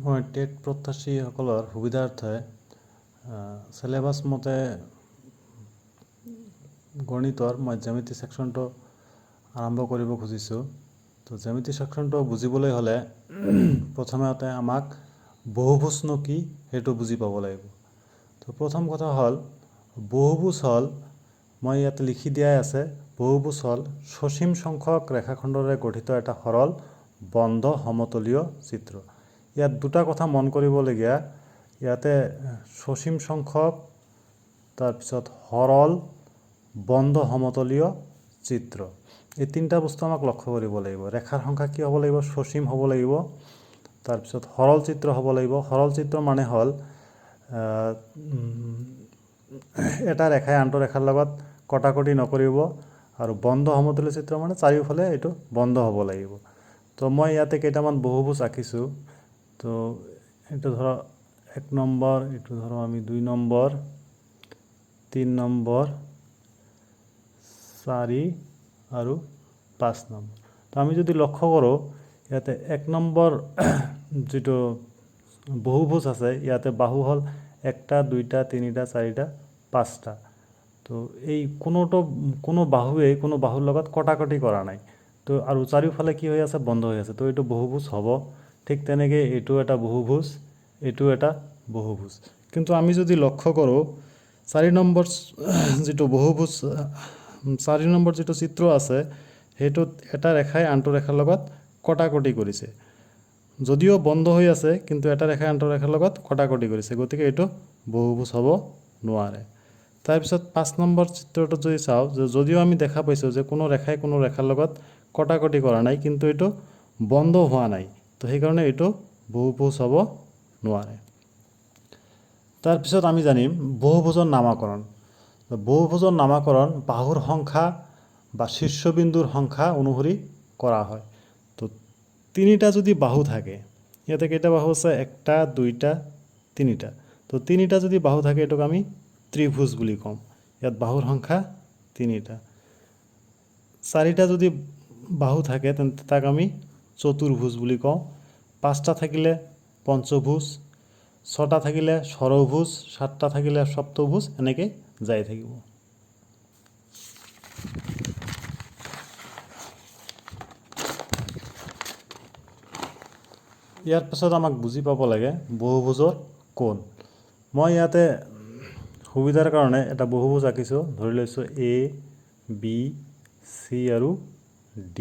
মই টেট প্ৰত্যাশীসকলৰ সুবিধাৰ্থে চিলেবাছ মতে গণিতৰ মই জ্যামিতি ছেকশ্যনটো আৰম্ভ কৰিব খুজিছোঁ। তো জ্যামিতি ছেকশ্যনটো বুজিবলৈ হ'লে প্ৰথমতে আমাক বহুভুজনো কি সেইটো বুজি পাব লাগিব। তো প্ৰথম কথা হ'ল বহুভুজ হ'ল, মই ইয়াতে লিখি দিয়াই আছে, বহুভুজ হ'ল সসীম সংখ্যক ৰেখাখণ্ডৰে গঠিত এটা সৰল বন্ধ সমতলীয় চিত্ৰ। ইয়াত দুটা কথা মন কৰিবলগীয়া, ইয়াতে সসীম সংখ্যক, তাৰপিছত সৰল বন্ধ সমতলীয় চিত্ৰ, এই তিনিটা বস্তু আমাক লক্ষ্য কৰিব লাগিব। ৰেখাৰ সংখ্যা কি হ'ব লাগিব? সসীম হ'ব লাগিব। তাৰপিছত সৰল চিত্ৰ হ'ব লাগিব। সৰল চিত্ৰ মানে হ'ল এটা ৰেখাই আনটো ৰেখাৰ লগত কটাকটি নকৰিব, আৰু বন্ধ সমতলীয় চিত্ৰ মানে চাৰিওফালে এইটো বন্ধ হ'ব লাগিব। তো মই ইয়াতে কেইটামান বহুভুজ আঁকিছোঁ। তো এইটো ধৰক 1 নম্বৰ, এইটো ধৰক আমি 2 নম্বৰ, 3 নম্বৰ, 4 আৰু 5 নম্বৰ। তো আমি যদি লক্ষ্য কৰোঁ, ইয়াতে 1 নম্বৰ যিটো বহুভুজ আছে, ইয়াতে বাহু হ'ল 1টা 2টা 3টা 4টা 5টা। তো এই কোনো বাহুৰ লগত কটাকটি কৰা নাই। তো আৰু চাৰিওফালে কি হৈ আছে? বন্ধ হৈ আছে। তো এইটো বহুভুজ হ'ব। ঠিক তেনেকৈ এইটো এটা বহুভুজ, এইটো এটা বহুভুজ। কিন্তু আমি যদি লক্ষ্য কৰোঁ, 4 নম্বৰ যিটো বহুভুজ, 4 নম্বৰ যিটো চিত্ৰ আছে, সেইটোত এটা ৰেখাই আনটো ৰেখাৰ লগত কটাকটি কৰিছে। যদিও বন্ধ হৈ আছে, কিন্তু এটা ৰেখাই আনটো ৰেখাৰ লগত কটাকটি কৰিছে, গতিকে এইটো বহুভুজ হ'ব নোৱাৰে। তাৰপিছত 5 নম্বৰ চিত্ৰটোত যদি চাওঁ, যদিও আমি দেখা পাইছোঁ যে কোনো ৰেখাই কোনো ৰেখাৰ লগত কটাকটি কৰা নাই, কিন্তু এইটো বন্ধ হোৱা নাই, তো সেইকাৰণে এইটো বহুভুজ হ'ব নোৱাৰে। তাৰপিছত আমি জানিম বহুভুজৰ নামাকৰণ। বহুভুজৰ নামাকৰণ বাহুৰ সংখ্যা বা শীৰ্ষবিন্দুৰ সংখ্যা অনুসৰি কৰা হয়। তো 3টা যদি বাহু থাকে, ইয়াতে কেইটা বাহু আছে? 1টা 2টা 3টা। তো 3টা যদি বাহু থাকে, এইটোক আমি ত্ৰিভুজ বুলি কওঁ। ইয়াত বাহুৰ সংখ্যা 3টা। 4টা যদি বাহু থাকে, তেন্তে তাক আমি চতুৰ্ভুজ বুলি কওঁ। 5টা থাকিলে পঞ্চভুজ, 6টা থাকিলে ষড়ভুজ, 7টা থাকিলে সপ্তভুজ, এনেকৈ যাই থাকিব। ইয়াৰ পাছত আমাক বুজি পাব লাগে বহুভুজৰ কোণ। মই ইয়াতে সুবিধাৰ কাৰণে এটা বহুভুজ আঁকিছোঁ। ধৰি লৈছোঁ A, B, C আৰু D।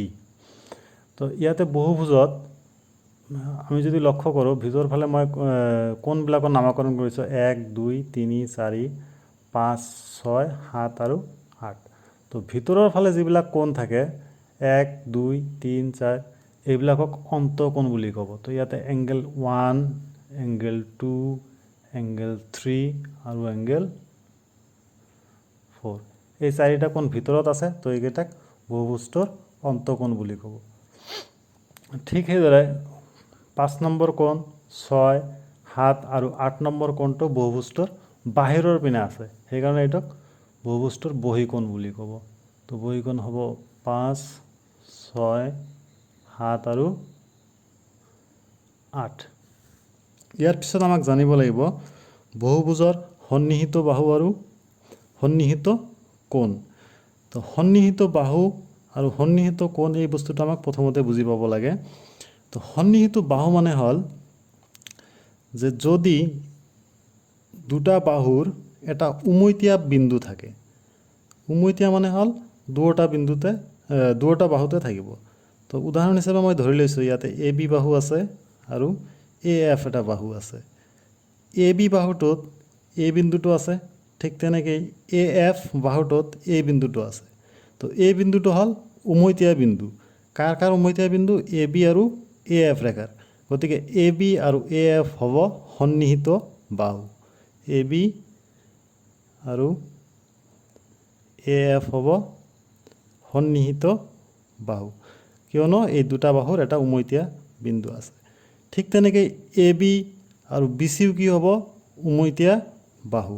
তো ইয়াতে বহুভুজত আমি যদি লক্ষ্য কৰোঁ, ভিতৰ ফালে মই কোণবিলাকৰ নামাকৰণ কৰিছোঁ 1 2 3 4 5 6 7 আৰু 8। তো ভিতৰৰ ফালে যিবিলাক কোণ থাকে 1 2 3 4, এইবিলাকক অন্তঃকোণ বুলি ক'ব। তো ইয়াতে এংগেল 1, এংগেল 2, এংগেল 3 আৰু এংগেল 4, এই 4টা কোণ ভিতৰত আছে। তো এইকেইটাক বহুভুজটোৰ অন্তঃকোণ বুলি ক'ব। ঠিক সেইদৰে 5 নম্বৰ কোণ, 6, 7 আৰু 8 নম্বৰ কোণটো বহুভুজটোৰ বাহিৰৰ পিনে আছে, সেইকাৰণে এইটোক বহুভুজটোৰ বহিকোণ বুলি ক'ব। তো বহিকোণ হ'ব 5, 6, 7 আৰু 8। ইয়াৰ পিছত আমাক জানিব লাগিব বহুভুজৰ সন্নিহিত বাহু আৰু সন্নিহিত কোণ। তো সন্নিহিত বাহু আৰু সন্নিহিত কোণ, এই বস্তুটো আমাক প্ৰথমতে বুজি পাব লাগে। তো সন্নিহিত বাহু মানে হ'ল যে যদি দুটা বাহুৰ এটা উমৈতীয়া বিন্দু থাকে। উমৈতীয়া মানে হ'ল দুয়োটা বাহুতে থাকিব। তো উদাহৰণ হিচাপে মই ধৰি লৈছোঁ, ইয়াতে AB বাহু আছে আৰু AF এটা বাহু আছে। AB বাহুটোত A বিন্দুটো আছে, ঠিক তেনেকৈ AF বাহুটোত A বিন্দুটো আছে। তো A বিন্দুটো হ'ল উমৈতীয়া বিন্দু। কাৰ কাৰ উমৈতীয়া বিন্দু? AB আৰু AF ৰেখাৰ। গতিকে AB আৰু AF হ'ব সন্নিহিত বাহু। AB আৰু AF হ'ব সন্নিহিত বাহু, কিয়নো এই দুটা বাহুৰ এটা উমৈতীয়া বিন্দু আছে। ঠিক তেনেকৈ AB আৰু BCও কি হ'ব? উমৈতীয়া বাহু,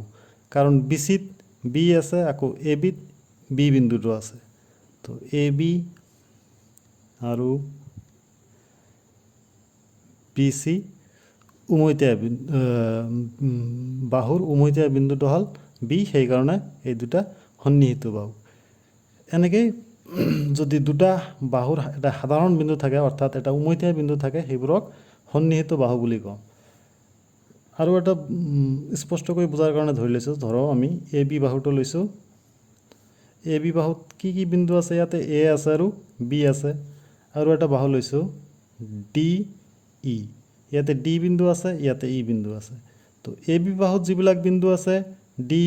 কাৰণ BCত B আছে, আকৌ ABত B বিন্দুটো আছে। তো AB আৰু BC উমৈতীয়া বাহুৰ উমৈতীয়া বিন্দুটো হ'ল বি, সেইকাৰণে এই দুটা সন্নিহিত বাহু। এনেকৈ যদি দুটা বাহুৰ এটা সাধাৰণ বিন্দু থাকে, অৰ্থাৎ এটা উমৈতীয়া বিন্দু থাকে, সেইবোৰক সন্নিহিত বাহু বুলি কওঁ। আৰু এটা স্পষ্টকৈ বুজাৰ কাৰণে ধৰি লৈছোঁ, ধৰক আমি এ বি বাহুটো লৈছোঁ। এ বি বাহুত কি কি বিন্দু আছে? ইয়াতে এ আছে আৰু বি আছে। আৰু এটা বাহু লৈছোঁ ডি ই, ইয়াতে ডি বিন্দু আছে, ইয়াতে ই বিন্দু আছে। তো এ বি বাহুত যিবিলাক বিন্দু আছে, ডি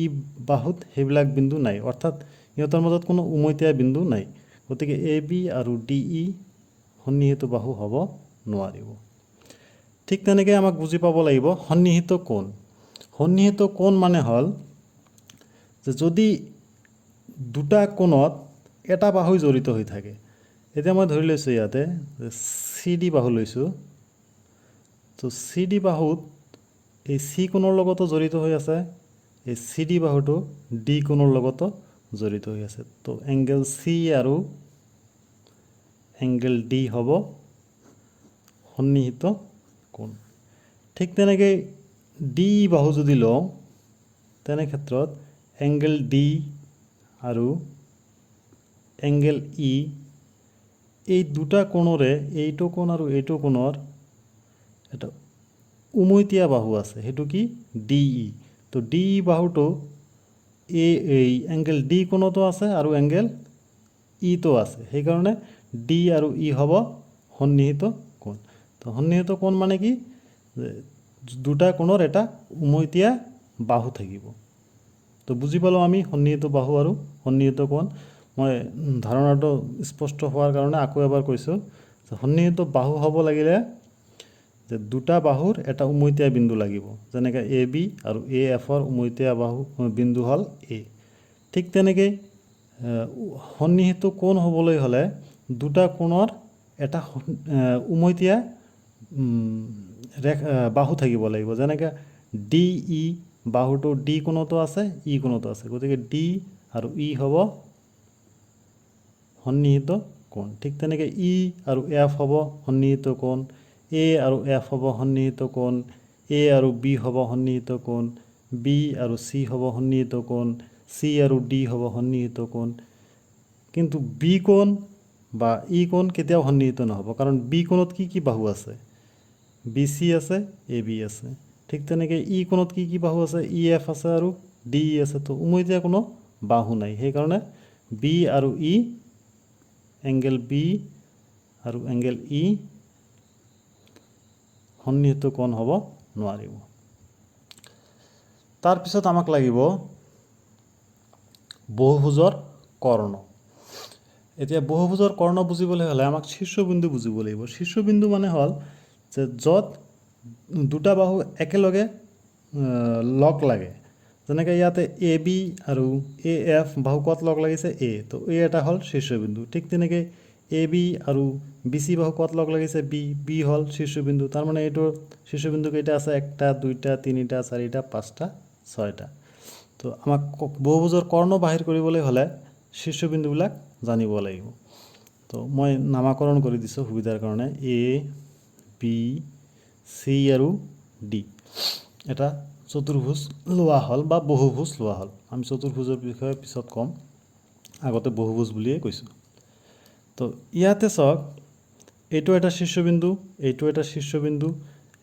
ই বাহুত সেইবিলাক বিন্দু নাই, অৰ্থাৎ সিহঁতৰ মাজত কোনো উমৈতীয়া বিন্দু নাই। গতিকে এ বি আৰু ডি ই সন্নিহিত বাহু হ'ব নোৱাৰিব। ঠিক তেনেকৈ আমাক বুজি পাব লাগিব সন্নিহিত কোণ। সন্নিহিত কোণ মানে হ'ল যে যদি দুটা কোণত এটা বাহুই জড়িত হৈ থাকে। এতিয়া মই ধৰি লৈছোঁ ইয়াতে চি ডি বাহু লৈছোঁ। তো চি ডি বাহুত এই চি কোণৰ লগতো জড়িত হৈ আছে, এই চি ডি বাহুটো ডি কোণৰ লগতো জড়িত হৈ আছে। তো এংগেল চি আৰু এংগেল ডি হ'ব সন্নিহিত কোণ। ঠিক তেনেকৈ ডি বাহু যদি লওঁ, তেনে ক্ষেত্ৰত এংগেল ডি আৰু এংগেল ই, এই দুটা কোণৰে এইটো কোণ আৰু এইটো কোণৰ এটা উমৈতীয়া বাহু আছে, সেইটো কি? D E. তো ডি ই বাহুটো এই এংগেল ডি কোণতো আছে আৰু এংগেল ইটো আছে, সেইকাৰণে ডি আৰু ই হ'ব সন্নিহিত কোণ। তো সন্নিহিত কোণ মানে কি? দুটা কোণৰ এটা উমৈতীয়া বাহু থাকিব। তো বুজি পালোঁ আমি সন্নিহিত বাহু আৰু সন্নিহিত কোণ। মই ধাৰণাটো স্পষ্ট হোৱাৰ কাৰণে আকৌ এবাৰ কৈছোঁ যে সন্নিহিত বাহু হ'ব লাগিলে যে দুটা বাহুৰ এটা উমৈতীয়া বিন্দু লাগিব, যেনেকৈ এ বি আৰু এ এফৰ উমৈতীয়া বাহু বিন্দু হ'ল এ। ঠিক তেনেকৈ সন্নিহিত কোণ হ'বলৈ হ'লে দুটা কোণৰ এটা উমৈতীয়া বাহু থাকিব লাগিব, যেনেকৈ ডি ই বাহুটো ডি কোণতো আছে, ই কোণতো আছে। গতিকে ডি আৰু ই হ'ব সন্নিহিত কোণ। ঠিক তেনেকৈ ই আৰু এফ হ'ব সন্নিহিত কোণ, এ আৰু এফ হ'ব সন্নিহিত কোণ, এ আৰু বি হ'ব সন্নিহিত কোণ, বি আৰু চি হ'ব সন্নিহিত কোণ, চি আৰু ডি হ'ব সন্নিহিত কোণ। কিন্তু বি কোণ বা ই কোণ কেতিয়াও সন্নিহিত নহ'ব, কাৰণ বি কোণত কি কি বাহু আছে? বি চি আছে, এ বি আছে। ঠিক তেনেকৈ ই কোণত কি কি বাহু আছে? ই এফ আছে আৰু ডি ই আছে। তো উমৈতীয়া কোনো বাহু নাই, সেইকাৰণে বি আৰু ই, এংগেল বি আৰু এংগেল ই সন্নিহিত কোণ হ'ব নোৱাৰিব। তাৰপিছত আমাক লাগিব বহুভুজৰ কৰ্ণ। এতিয়া বহুভুজৰ কৰ্ণ বুজিবলৈ হ'লে আমাক শীৰ্ষবিন্দু বুজিব লাগিব। শীৰ্ষবিন্দু মানে হ'ল যে য'ত দুটা বাহু একেলগে লগ লাগে, যেনেকৈ ইয়াতে এ বি আৰু এ এফ বাহু ক'ত লগ লাগিছে? এ। তো এ এটা হ'ল শীৰ্ষবিন্দু। ঠিক তেনেকৈ এ বি আৰু বি চি বাহু ক'ত লগ লাগিছে? বি। বি হ'ল শীৰ্ষবিন্দু। তাৰমানে এইটোৰ শীৰ্ষবিন্দু কেইটা আছে? 1টা 2টা 3টা 4টা 5টা 6টা। তো আমাক বহুভুজৰ কৰ্ণ বাহিৰ কৰিবলৈ হ'লে শীৰ্ষবিন্দুবিলাক জানিব লাগিব। তো মই নামাকৰণ কৰি দিছোঁ সুবিধাৰ কাৰণে, এ বি চি আৰু ডি। এটা চতুৰ্ভুজ লোৱা হ'ল বা বহুভুজ লোৱা হ'ল। আমি চতুৰ্ভুজৰ বিষয়ে পিছত ক'ম, আগতে বহুভুজ বুলিয়ে কৈছোঁ। তো ইয়াতে চাওক, এইটো এটা শীৰ্ষবিন্দু, এইটো এটা শীৰ্ষবিন্দু,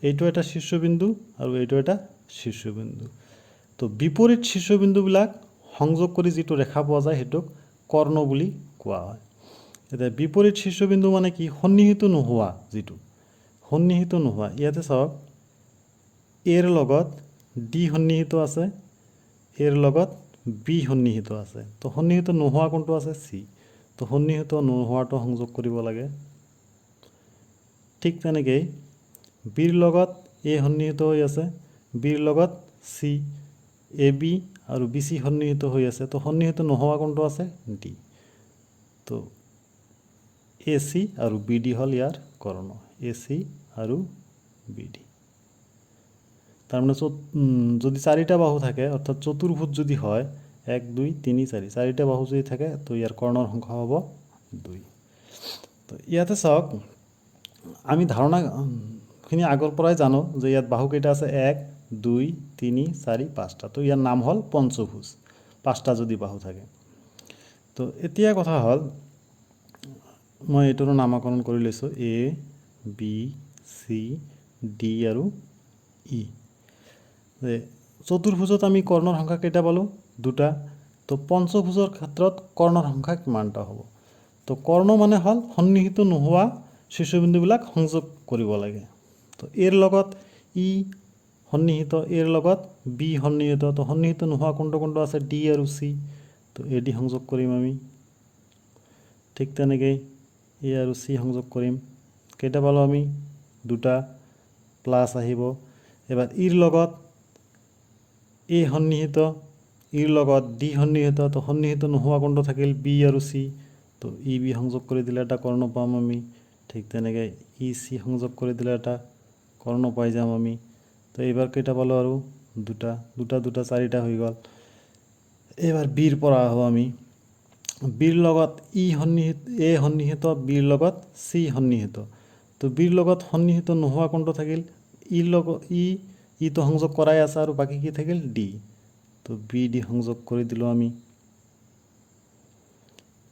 এইটো এটা শীৰ্ষবিন্দু আৰু এইটো এটা শীৰ্ষবিন্দু। তো বিপৰীত শীৰ্ষবিন্দুবিলাক সংযোগ কৰি যিটো ৰেখা পোৱা যায়, সেইটোক কৰ্ণ বুলি কোৱা হয়। এতিয়া বিপৰীত শীৰ্ষবিন্দু মানে কি? সন্নিহিত নোহোৱা, যিটো সন্নিহিত নোহোৱা। ইয়াতে চাওক, এৰ লগত ডি সন্নিহিত আছে, এৰ লগত বি সন্নিহিত আছে। তো সন্নিহিত নোহোৱা কোনটো আছে? চি। তো সন্নিহিত নোহোৱাটো সংযোগ কৰিব লাগে। ঠিক তেনেকৈ বিৰ লগত এ সন্নিহিত হৈ আছে, বিৰ লগত চি, এ বি আৰু বি চি সন্নিহিত হৈ আছে। তো সন্নিহিত নোহোৱা কোনটো আছে? ডি। তো এ চি আৰু বি ডি হ'ল ইয়াৰ কৰ্ণ, এ চি আৰু বি ডি। তাৰমানে যদি 4টা বাহু থাকে, অৰ্থাৎ চতুৰ্ভুজ যদি হয়, 1 2 3 4, 4টা বাহু যদি থাকে, তো ইয়াৰ কৰ্ণৰ সংখ্যা হ'ব 2। তো ইয়াতে চাওক, আমি ধাৰণা বাহুখিনি আগৰ পৰাই জানো যে ইয়াত বাহু কেইটা আছে 1 2 3 4 5টা তো ইয়াৰ নাম হ'ল পঞ্চভুজ 5টা যদি বাহু থাকে তো এতিয়া কথা হ'ল মই এইটোৰ নামকৰণ কৰি লৈছো A B C D আৰু E যে চতুৰ্ভুজত আমি কৰ্ণৰ সংখ্যা কেইটা পালো দুটা তো পঞ্চভুজৰ ক্ষেত্ৰত কৰ্ণৰ সংখ্যা কিমানটা হ'ব তো কৰ্ণ মানে হ'ল সন্নিহিত নোহোৱা শীৰ্ষবিন্দুবিলাক সংযোগ কৰিব লাগে তো এৰ লগত ই সন্নিহিত এৰ লগত বি সন্নিহিত তো সন্নিহিত নোহোৱা কোনটো আছে ডি আৰু সি তো এ ডি সংযোগ কৰিম আমি ঠিক তেনেকৈ এ আৰু সি সংযোগ কৰিম কেইটা পালো আমি দুটা প্লাছ আহিব এবাৰ ইৰ লগত এ সন্নিহিত ইৰ লগত ডি সন্নিহিত তো সন্নিহিত নোহোৱা কোনটো থাকিল বি আৰু সি তো ই বি সংযোগ কৰি দিলে এটা কৰ্ণ পাম আমি ঠিক তেনেকৈ ই সি সংযোগ কৰি দিলে এটা কৰ্ণ পাই যাম আমি তো এইবাৰ কেইটা পালো আৰু দুটা দুটা দুটা চাৰিটা হৈ গ'ল এইবাৰ বিৰ পৰা আহো আমি বিৰ লগত ই সন্নিহিত এ সন্নিহিত বিৰ লগত সি সন্নিহিত তো বিৰ লগত সন্নিহিত নোহোৱা কোনটো থাকিল ইৰ লগত ইটো সংযোগ কৰাই আছে আৰু বাকী কি থাকিল ডি তো বি ডি সংযোগ কৰি দিলোঁ আমি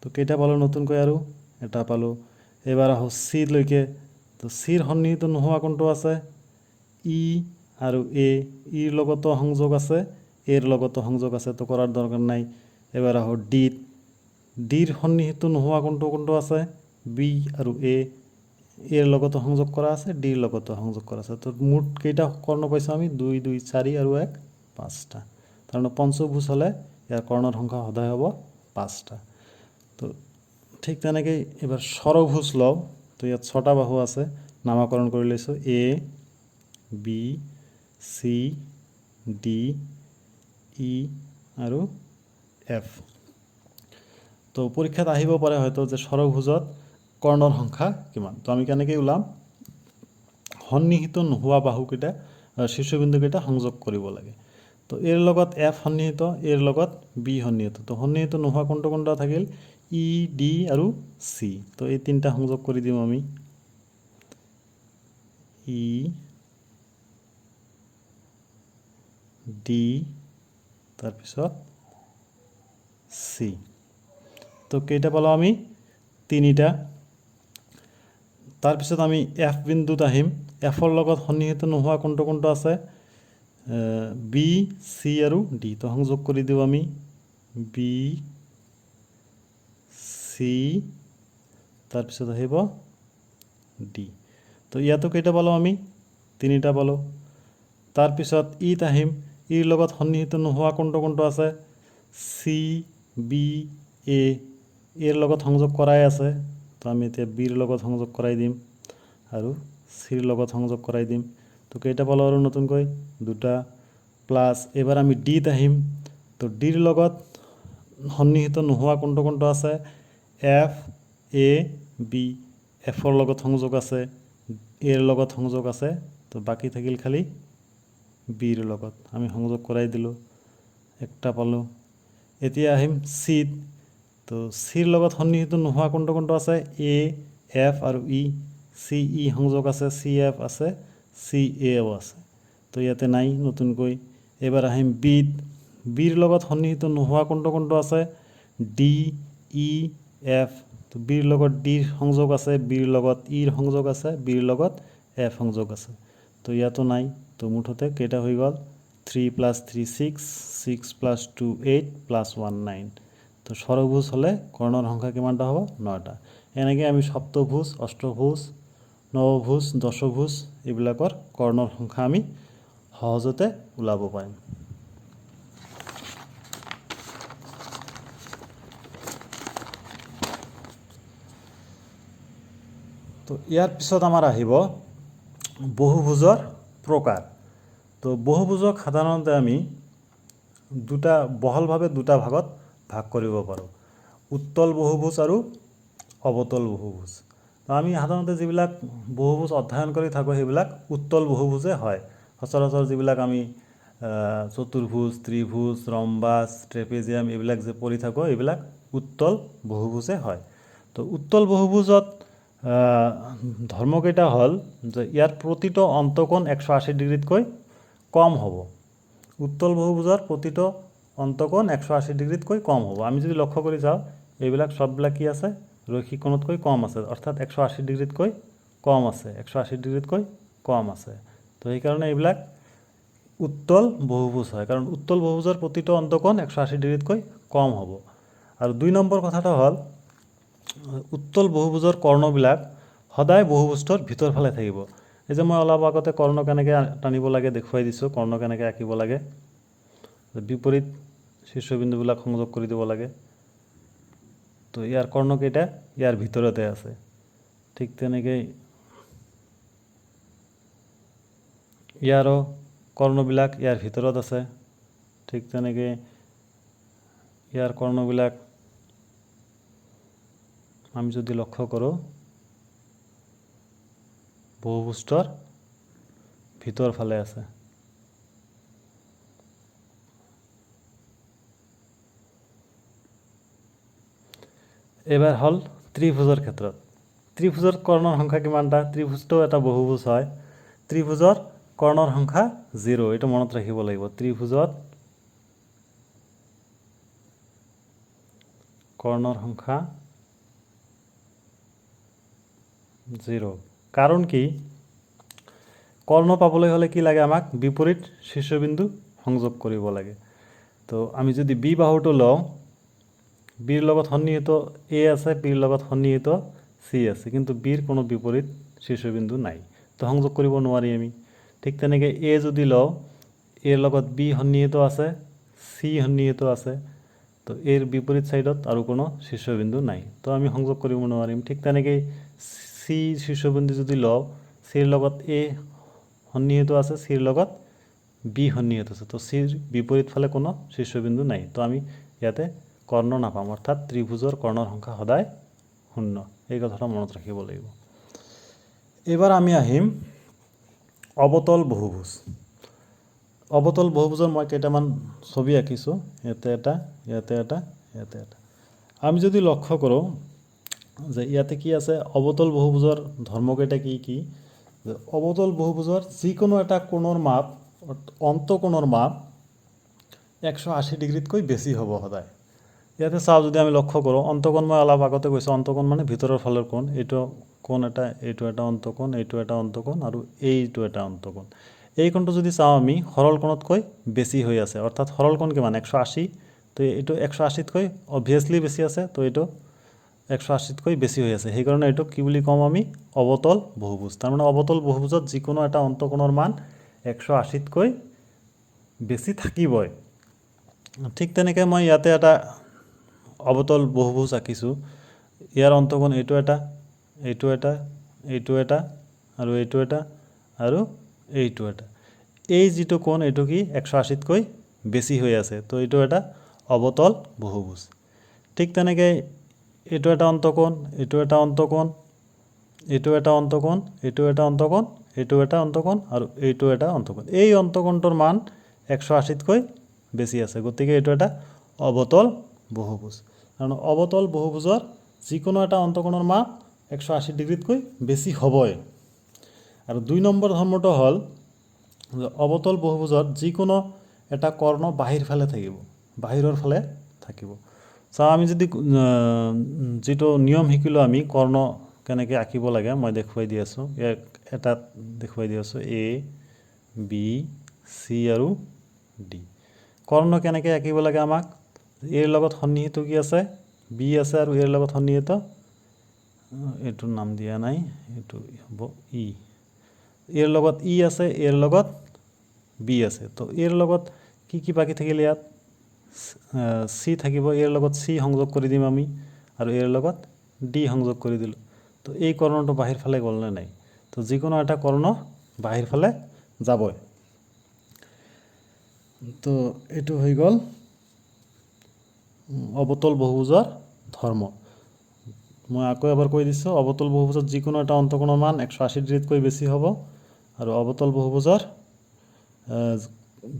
তো কেইটা পালো নতুনকৈ আৰু এটা পালো এবাৰ আহো চি লৈকে তো চিৰ সন্নিহিত নোহোৱা কোনটো আছে ই আৰু এ ইৰ লগতো সংযোগ আছে এৰ লগতো সংযোগ আছে তো কৰাৰ দৰকাৰ নাই এবাৰ আহো ডিৰ সন্নিহিত নোহোৱা কোনটো আছে বি আৰু এৰ লগতো সংযোগ কৰা আছে ডিৰ লগতো সংযোগ কৰা আছে তো মুঠ কেইটা কৰ্ণ পাইছোঁ আমি 2 2 4 আৰু 1 5টা তাৰমানে পঞ্চভুজ হ'লে ইয়াৰ কৰ্ণৰ সংখ্যা সদায় হ'ব 5টা তো ঠিক তেনেকৈ এবাৰ ষড়ভুজ লওঁ তো ইয়াত 6টা বাহু আছে নামকৰণ কৰি লৈছোঁ A B C D E আৰু এফ তো পৰীক্ষাত আহিব পাৰে হয়তো যে ষড়ভুজত কৰ্ণৰ সংখ্যা কিমান তো আমি কেনেকৈ ওলাম সন্নিহিত নোহোৱা বাহুকেইটা শীৰ্ষবিন্দুকেইটা সংযোগ কৰিব লাগে তো এৰ লগত এফ সন্নিহিত এৰ লগত বি সন্নিহিত তো সন্নিহিত নোহোৱা কোনটো থাকিল ই ডি আৰু চি তো এই তিনিটা সংযোগ কৰি দিম আমি ই ডি তাৰপিছত চি তো কেইটা পালো আমি তিনিটা তাৰপিছত আমি এফ বিন্দুত আহিম এফৰ লগত সন্নিহিত নোহোৱা কোনটো আছে বি চি আৰু ডি তো সংযোগ কৰি দিওঁ আমি বি চি তাৰপিছত আহিব ডি তো ইয়াতো কেইটা পালো আমি তিনিটা পালো তাৰপিছত ইত আহিম ইৰ লগত সন্নিহিত নোহোৱা কোনটো আছে চি বি এৰ লগত সংযোগ কৰাই আছে তো আমি এতিয়া বিৰ লগত সংযোগ কৰাই দিম আৰু চিৰ লগত সংযোগ কৰাই দিম তো কেইটা পালো আৰু নতুনকৈ দুটা প্লাছ এবাৰ আমি ডিত আহিম তো ডিৰ লগত সন্নিহিত নোহোৱা কোনটো আছে এফ এ বি এফৰ লগত সংযোগ আছে এৰ লগত সংযোগ আছে তো বাকী থাকিল খালি বিৰ লগত আমি সংযোগ কৰাই দিলোঁ একটা পালোঁ এতিয়া আহিম চিত তো চিৰ লগত সন্নিহিত নোহোৱা কোনটো আছে এ এফ আৰু ই চি ই সংযোগ আছে চি এফ আছে চি এও আছে তো ইয়াতে নাই নতুনকৈ এবাৰ আহিম বিৰ লগত সন্নিহিত নোহোৱা কোনটো আছে ডি ই এফ তো বিৰ লগত ডিৰ সংযোগ আছে বিৰ লগত ইৰ সংযোগ আছে বিৰ লগত এফ সংযোগ আছে তো ইয়াতো নাই তো মুঠতে কেইটা হৈ গ'ল 3 + 3 6 6 + 2 8 + 1 9 তো ষড়ভুজ হ'লে কৰ্ণৰ সংখ্যা কিমানটা হ'ব 9টা এনেকৈ আমি সপ্তভুজ অষ্টভুজ নৱভুজ দশভুজ এইবিলাকৰ কৰ্ণৰ সংখ্যা আমি সহজতে ওলাব পাৰিম তো ইয়াৰ পিছত আমাৰ আহিব বহুভুজৰ প্ৰকাৰ তো বহুভুজক সাধাৰণতে আমি বহলভাৱে দুটা ভাগত ভাগ কৰিব পাৰোঁ উত্তল বহুভুজ আৰু অৱতল বহুভুজ তো আমি সাধাৰণতে যিবিলাক বহুভুজ অধ্যয়ন কৰি থাকোঁ সেইবিলাক উত্তল বহুভুজে হয় সচৰাচৰ যিবিলাক আমি চতুৰ্ভুজ ত্ৰিভুজ ৰম্বাস ট্ৰেপেজিয়াম এইবিলাক যে পঢ়ি থাকোঁ এইবিলাক উত্তল বহুভুজে হয় তো উত্তল বহুভুজত ধৰ্মকেইটা হ'ল যে ইয়াৰ প্ৰতিটো অন্তকোণ 180 ডিগ্ৰীতকৈ কম হ'ব। উত্তল বহুভুজৰ প্ৰতিটো অন্তকোণ 180 ডিগ্ৰীতকৈ কম হ'ব। আমি যদি লক্ষ্য কৰি চাওঁ এইবিলাক সববিলাক কি আছে ৰৈখিক কোণতকৈ কম আছে, অৰ্থাৎ 180 ডিগ্ৰীতকৈ কম আছে, 180 ডিগ্ৰীতকৈ কম আছে। তো সেইকাৰণে এইবিলাক উত্তল বহুভুজ হয়, কাৰণ উত্তল বহুভুজৰ প্ৰতিটো অন্তকোণ 180 ডিগ্ৰীতকৈ কম হ'ব। আৰু 2 নম্বৰ কথাটো হ'ল উত্তল বহুভুজৰ কৰ্ণবিলাক সদায় বহুভুজটোৰ ভিতৰ ফালে থাকিব। এই যে মই অলপ আগতে কৰ্ণ কেনেকৈ টানিব লাগে দেখুৱাই দিছোঁ, কৰ্ণ কেনেকৈ আঁকিব লাগে, বিপৰীত শীৰ্ষবিন্দুবিলাক সংযোগ কৰি দিব লাগে। তো ইয়াৰ কৰ্ণকেইটা ইয়াৰ ভিতৰতে আছে, ঠিক তেনেকৈ ইয়াৰো কৰ্ণবিলাক ইয়াৰ ভিতৰত আছে, ঠিক তেনেকৈ ইয়াৰ কৰ্ণবিলাক আমি যদি লক্ষ্য কৰোঁ বহুভুজটোৰ ভিতৰ ফালে আছে। এবাৰ হ'ল ত্ৰিভুজৰ ক্ষেত্ৰত। ত্ৰিভুজৰ কৰ্ণৰ সংখ্যা কিমানটা? ত্ৰিভুজটো এটা বহুভুজ হয়, ত্ৰিভুজৰ কৰ্ণৰ সংখ্যা 0, এইটো মনত ৰাখিব লাগিব। ত্ৰিভুজত কৰ্ণৰ সংখ্যা 0। কাৰণ কি? কৰ্ণ পাবলৈ হ'লে কি লাগে আমাক? বিপৰীত শীৰ্ষবিন্দু সংযোগ কৰিব লাগে। তো আমি যদি বি বাহুটো লওঁ, বিৰ লগত সন্নিহিত এ আছে, বিৰ লগত সন্নিহিত চি আছে, কিন্তু বিৰ কোনো বিপৰীত শীৰ্ষবিন্দু নাই, তো সংযোগ কৰিব নোৱাৰি আমি। ঠিক তেনেকৈ এ যদি লওঁ, এৰ লগত বি সন্নিহিত আছে, চি সন্নিহিত আছে, তো এৰ বিপৰীত ছাইডত আৰু কোনো শীৰ্ষবিন্দু নাই, তো আমি সংযোগ কৰিব নোৱাৰিম। ঠিক তেনেকৈ চি শীৰ্ষবিন্দু যদি লওঁ, চিৰ লগত এ সন্নিহিত আছে, চিৰ লগত বি সন্নিহিত আছে, তো চিৰ বিপৰীত ফালে কোনো শীৰ্ষবিন্দু নাই, তো আমি ইয়াতে কৰ্ণ নাপাম, অৰ্থাৎ ত্ৰিভুজৰ কৰ্ণৰ সংখ্যা সদায় 0। এই কথাটা মনত ৰাখিব লাগিব। এইবাৰ আমি আহিম অৱতল বহুভুজ। অৱতল বহুভুজৰ মই কেইটামান ছবি আঁকিছোঁ, ইয়াতে এটা, ইয়াতে এটা, ইয়াতে এটা। আমি যদি লক্ষ্য কৰোঁ যে ইয়াতে কি আছে, অৱতল বহুভুজৰ ধৰ্মকেইটা কি কি? যে অৱতল বহুভুজৰ যিকোনো এটা কোণৰ মাপ, অন্তকোণৰ মাপ 180 ডিগ্ৰীতকৈ বেছি হ'ব সদায়। ইয়াতে চাওঁ যদি আমি লক্ষ্য কৰোঁ, অন্তকোণ মই অলপ আগতে কৈছোঁ, অন্তকোণ মানে ভিতৰৰ ফালৰ কোণ, এইটো কোণ এটা, এইটো এটা অন্তকোণ, এইটো এটা অন্তকোণ, আৰু এইটো এটা অন্তকোণ। এই কোণটো যদি চাওঁ আমি সৰল কোণতকৈ বেছি হৈ আছে, অৰ্থাৎ সৰল কোণ কিমান? 180, তো এইটো 180তকৈ অবভিয়াছলি বেছি আছে, তো এইটো 180তকৈ বেছি হৈ আছে, সেইকাৰণে এইটো কি বুলি ক'ম আমি? অৱতল বহুভুজ। তাৰমানে অৱতল বহুভুজত যিকোনো এটা অন্তকোণৰ মান 180তকৈ বেছি থাকিবই। ঠিক তেনেকৈ মই ইয়াতে এটা অৱতল বহুভুজ আঁকিছোঁ, ইয়াৰ অন্তকোণ এইটো এটা, এইটো এটা, এইটো এটা, আৰু এইটো এটা, আৰু এইটো এটা। এই যিটো কোণ এইটো কি 180তকৈ বেছি হৈ আছে, তো এইটো এটা অৱতল বহুভুজ। ঠিক তেনেকৈ এইটো এটা অন্তকোণ, এইটো এটা অন্তকোণ, এইটো এটা অন্তকোণ, এইটো এটা অন্তকোণ, এইটো এটা অন্তকোণ, আৰু এইটো এটা অন্তকোণ। এই অন্তকোণটোৰ মান 180তকৈ বেছি আছে, গতিকে এইটো এটা অৱতল বহুভুজ। কাৰণ অৱতল বহুভুজৰ যিকোনো এটা অন্তকোণৰ মান 180 ডিগ্ৰীতকৈ বেছি হ'বই। আৰু 2 নম্বৰ ধৰ্মটো হ'ল যে অৱতল বহুভুজত যিকোনো এটা কৰ্ণ বাহিৰ ফালে থাকিব, বাহিৰৰ ফালে থাকিব। চাওঁ আমি যদি যিটো নিয়ম শিকিলোঁ আমি কৰ্ণ কেনেকৈ আঁকিব লাগে, মই দেখুৱাই দি আছোঁ, এটাত দেখুৱাই দি আছোঁ, এ, বি, চি আৰু ডি। কৰ্ণ কেনেকৈ আঁকিব লাগে আমাক? এৰ লগত সন্নিহিত কি আছে? বি আছে, আৰু এৰ লগত সন্নিহিত, এইটোৰ নাম দিয়া নাই, এইটো হ'ব ই। এৰ লগত ই আছে, এৰ লগত বি আছে, তো এৰ লগত কি কি বাকী থাকিল? ইয়াত চি থাকিব, এৰ লগত চি সংযোগ কৰি দিম আমি, আৰু এৰ লগত ডি সংযোগ কৰি দিলোঁ, তো এই কৰ্ণটো বাহিৰ ফালে গ'লনে নাই? তো যিকোনো এটা কৰ্ণ বাহিৰ ফালে যাবই। তো এইটো হৈ গ'ল অৱতল বহুভুজৰ ধৰ্ম। মই আকৌ এবাৰ কৈ দিছোঁ, অৱতল বহুভুজত যিকোনো এটা অন্তকোণৰ মান 180 ডিগ্ৰীতকৈ বেছি হ'ব, আৰু অৱতল বহুভুজৰ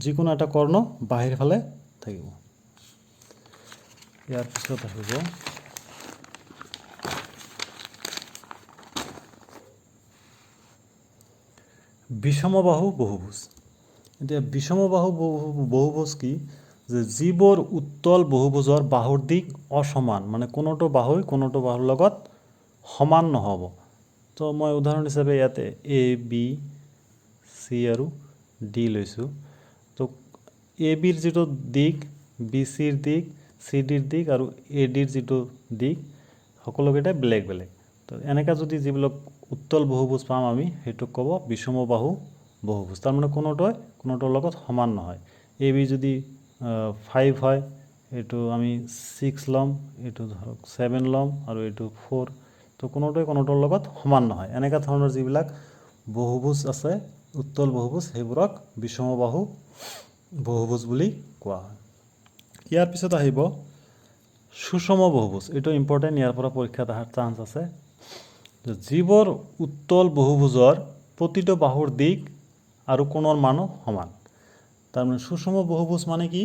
যিকোনো এটা কৰ্ণ বাহিৰ ফালে থাকিব। ইয়াৰ পিছত আহিব বিষমবাহু বহুভুজ। এতিয়া বিষমবাহু বহুভুজ কি, যে যিবোৰ উত্তল বহুভুজৰ বাহুৰ দিশ অসমান, মানে কোনোটো বাহুৰ লগত সমান নহ'ব। তো মই উদাহৰণ হিচাপে ইয়াতে এ বি চি আৰু ডি লৈছোঁ। তো এ বিৰ যিটো দিশ, বি চিৰ দিশ, চি ডিৰ দিশ আৰু এ ডিৰ যিটো দিশ সকলোকেইটা বেলেগ বেলেগ। তো এনেকৈ যদি যিবিলাক উত্তল বহুভুজ পাম আমি, সেইটোক ক'ব বিষমবাহু বহুভুজ। তাৰমানে কোনোটোৰ লগত সমান নহয়। এ বি যদি 5 হয়, এইটো আমি 6 ল'ম, এইটো ধৰক 7 ল'ম আৰু এইটো 4। তো কোনোটোৰ লগত সমান নহয়। এনেকুৱা ধৰণৰ যিবিলাক বহুভুজ আছে, উত্তল বহুভুজ, সেইবোৰক বিষমবাহু বহুভুজ বুলি কোৱা হয়। ইয়াৰ পিছত আহিব সুষম বহুভুজ। এইটো ইম্পৰ্টেণ্ট, ইয়াৰ পৰা পৰীক্ষাত অহাৰ চান্স আছে। যিবোৰ উত্তল বহুভুজৰ প্ৰতিটো বাহুৰ দিশ আৰু কোণৰ মানো সমান। তাৰমানে সুষম বহুভুজ মানে কি,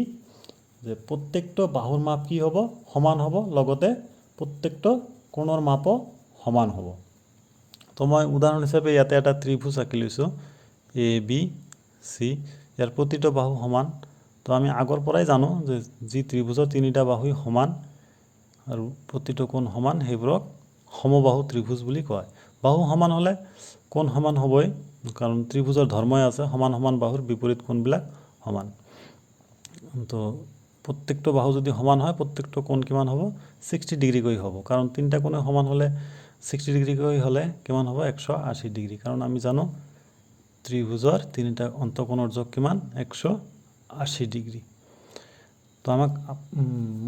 যে প্ৰত্যেকটো বাহুৰ মাপ কি হ'ব, সমান হ'ব, লগতে প্ৰত্যেকটো কোণৰ মাপো সমান হ'ব। তো মই উদাহৰণ হিচাপে ইয়াতে এটা ত্ৰিভুজ আঁকি লৈছোঁ, এ বি চি। ইয়াৰ প্ৰতিটো বাহু সমান। তো আমি আগৰ পৰাই জানো যে যি ত্ৰিভুজৰ তিনিটা বাহুই সমান আৰু প্ৰতিটো কোণ সমান, সেইবোৰক সমবাহু ত্ৰিভুজ বুলি কয়। বাহু সমান হ'লে কোণ সমান হ'বই, কাৰণ ত্ৰিভুজৰ ধৰ্মই আছে সমান সমান বাহুৰ বিপৰীত কোণবিলাক সমান। তো প্ৰত্যেকটো বাহু যদি সমান হয়, প্ৰত্যেকটো কোণ কিমান হ'ব, 60 ডিগ্ৰীকৈ হ'ব। কাৰণ তিনিটা কোণে সমান হ'লে 60 ডিগ্ৰীকৈ হ'লে কিমান হ'ব, 180 ডিগ্ৰী। কাৰণ আমি জানো ত্ৰিভুজৰ তিনিটা অন্তঃকোণৰ যোগ কিমান, 180 ডিগ্ৰী। তো আমাক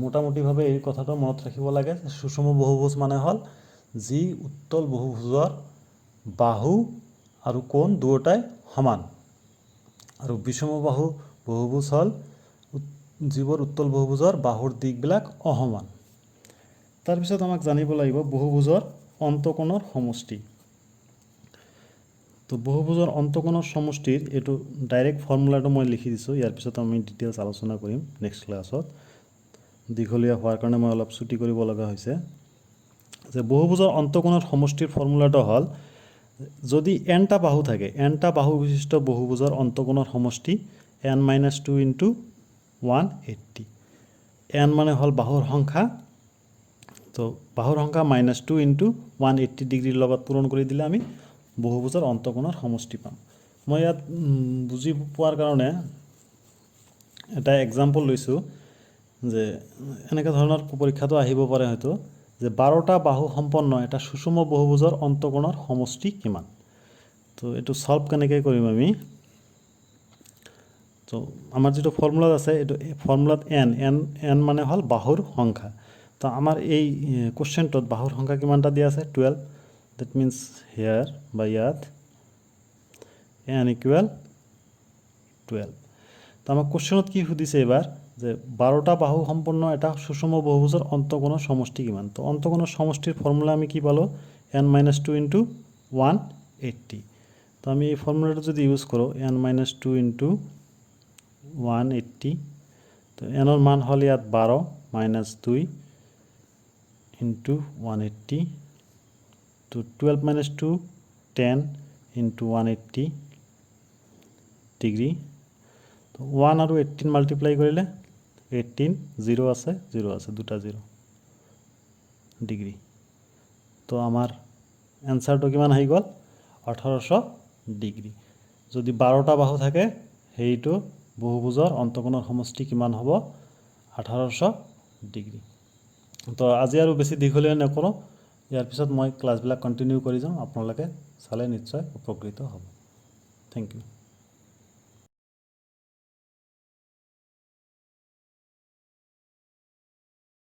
মোটামুটিভাৱে এই কথাটো মনত ৰাখিব লাগে, সুষম বহুভুজ মানে হ'ল যি উত্তল বহুভুজৰ বাহু আৰু কোণ দুয়োটাই সমান। আৰু বিষমবাহু বহুভুজ হ'ল যিবোৰ উত্তল বহুভুজৰ বাহুৰ দিশবিলাক অসমান। তাৰপিছত আমাক জানিব লাগিব বহুভুজৰ অন্তঃকোণৰ সমষ্টি। তো বহুভুজৰ অন্তঃকোণৰ সমষ্টিৰ এইটো ডাইৰেক্ট ফৰ্মুলাটো মই লিখি দিছোঁ। ইয়াৰ পিছত আমি ডিটেইলছ আলোচনা কৰিম নেক্সট ক্লাছত। দীঘলীয়া হোৱাৰ কাৰণে মই অলপ ছুটি কৰিব লগা হৈছে। যে বহুভুজৰ অন্তঃকোণৰ সমষ্টিৰ ফৰ্মুলাটো হ'ল, যদি এনটা বাহু থাকে, এনটা বাহু বিশিষ্ট বহুভুজৰ অন্তঃকোণৰ সমষ্টি n-2 × 180। এন মানে হ'ল বাহুৰ সংখ্যা। তো বাহুৰ সংখ্যা -2 × 180 ডিগ্ৰীৰ লগত পূৰণ কৰি দিলে আমি বহুভুজৰ অন্তঃকোণৰ সমষ্টি পাম। মই ইয়াত বুজি পোৱাৰ কাৰণে এটা এক্সাম্পল লৈছোঁ, যে এনেকুৱা ধৰণৰ পৰীক্ষাটো আহিব পাৰে হয়তো, যে 12টা বাহু সম্পন্ন এটা সুষম বহুভুজৰ অন্তঃকোণৰ সমষ্টি কিমান। তো এইটো সলভ কেনেকৈ কৰিম আমি। তো আমাৰ যিটো ফৰ্মুলাত আছে, এইটো ফৰ্মুলাত এন মানে হ'ল বাহুৰ সংখ্যা। তো আমাৰ এই কুৱেশ্যনটোত বাহুৰ সংখ্যা কিমানটা দিয়া আছে, 12। দেট মিনছ হেয়াৰ বা ইয়াত n = 12। তো আমাক কুৱেশ্যনত কি সুধিছে এইবাৰ, যে 12টা বাহু সম্পন্ন এটা সুষম বহুভুজৰ অন্তঃকোণৰ সমষ্টি কিমান। তো অন্তঃকোণৰ সমষ্টিৰ ফৰ্মুলা আমি কি পালোঁ, n-2 × 180। তো আমি এই ফৰ্মুলাটো যদি ইউজ কৰোঁ, n-2 × 180, তো এনৰ মান হ'ল ইয়াত 12 - 2 × 180, তো 12 - 2 10 × 180 ডিগ্ৰী। তো 1 আৰু 18 মাল্টিপ্লাই কৰিলে 18, 0 আছে, 0 আছে, দুটা 0 ডিগ্ৰী। তো আমাৰ এনচাৰটো কিমান আহি গ'ল, 1800 ডিগ্ৰী। যদি 12টা বাহু থাকে, সেইটো বহুভুজৰ অন্তঃকোণৰ সমষ্টি কিমান হ'ব, 1800 ডিগ্ৰী। তো আজি আৰু বেছি দীঘলীয়া নকৰোঁ, ইয়াৰ পিছত মই ক্লাছবিলাক কণ্টিনিউ কৰি যাম। আপোনালোকে চালে নিশ্চয় উপকৃত হ'ব। Thank U.